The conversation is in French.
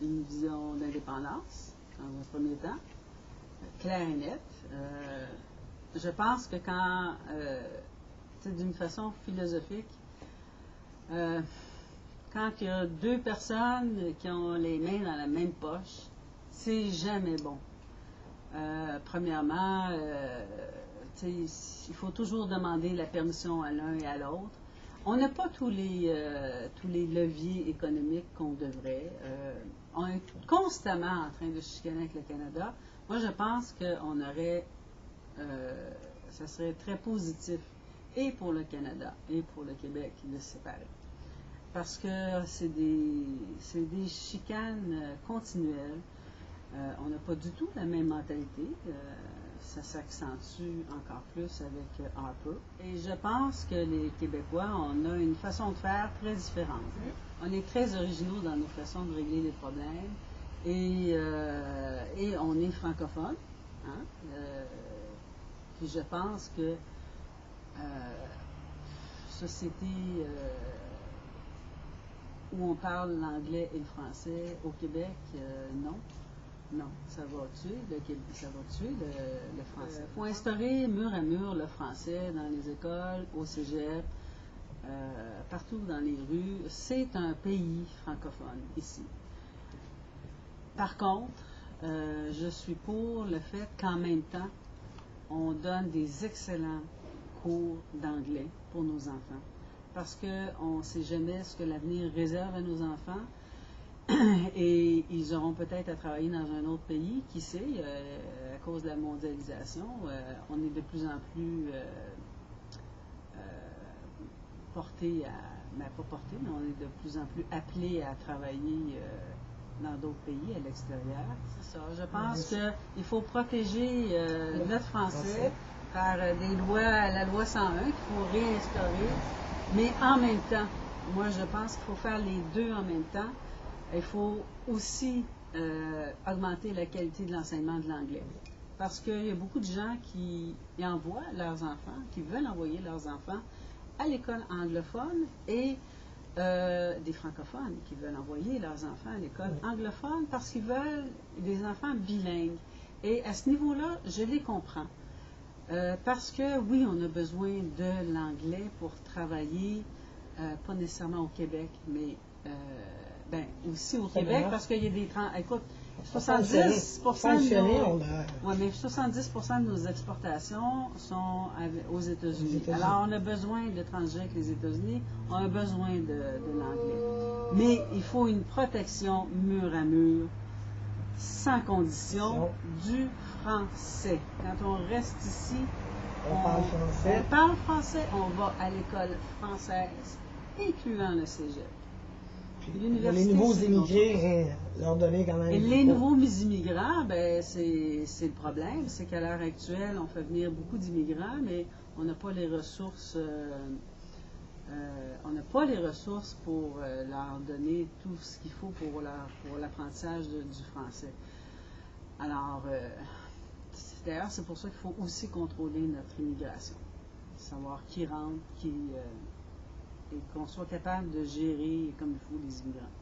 une vision d'indépendance, dans un premier temps, claire et nette. Je pense que d'une façon philosophique, quand il y a deux personnes qui ont les mains dans la même poche, c'est jamais bon. Premièrement, il faut toujours demander la permission à l'un et à l'autre. On n'a pas tous les leviers économiques qu'on devrait. On est constamment en train de chicaner avec le Canada. Moi, je pense qu'on aurait, ça serait très positif, et pour le Canada et pour le Québec, de se séparer. Parce que c'est des chicanes continuelles. On n'a pas du tout la même mentalité. Ça s'accentue encore plus avec Harper. Et je pense que les Québécois, on a une façon de faire très différente. On est très originaux dans nos façons de régler les problèmes. Et on est francophone. Puis je pense que société où on parle l'anglais et le français au Québec, non. Non, ça va tuer le français. Il faut instaurer mur à mur le français dans les écoles, au cégep, partout dans les rues. C'est un pays francophone ici. Par contre, je suis pour le fait qu'en même temps, on donne des excellents cours d'anglais pour nos enfants. Parce qu'on ne sait jamais ce que l'avenir réserve à nos enfants. Et ils auront peut-être à travailler dans un autre pays, qui sait, à cause de la mondialisation. On est de plus en plus porté pas porté, mais on est de plus en plus appelé à travailler dans d'autres pays, à l'extérieur. C'est ça. Je pense qu'il faut protéger notre français par la loi 101 qu'il faut réinstaurer, mais en même temps, moi je pense qu'il faut faire les deux en même temps. Il faut aussi augmenter la qualité de l'enseignement de l'anglais. Parce qu'il y a beaucoup de gens qui envoient leurs enfants, qui veulent envoyer leurs enfants à l'école anglophone et des francophones qui veulent envoyer leurs enfants à l'école anglophone parce qu'ils veulent des enfants bilingues. Et à ce niveau-là, je les comprends. Parce que oui, on a besoin de l'anglais pour travailler, pas nécessairement au Québec, mais aussi au Québec, parce qu'il y a des... Écoute, 70% de nos exportations sont aux États-Unis. Alors, on a besoin de transiger avec les États-Unis, on a besoin de l'anglais. Mais il faut une protection mur à mur, sans condition, du français. Quand on reste ici, on parle français, on va à l'école française, incluant le cégep. Les nouveaux immigrés, leur donner quand même... Et les nouveaux immigrants, c'est le problème, c'est qu'à l'heure actuelle, on fait venir beaucoup d'immigrants, mais on n'a pas les ressources... pour leur donner tout ce qu'il faut pour l'apprentissage du français. Alors, d'ailleurs, c'est pour ça qu'il faut aussi contrôler notre immigration. Savoir qui rentre, et qu'on soit capable de gérer comme il faut les immigrants.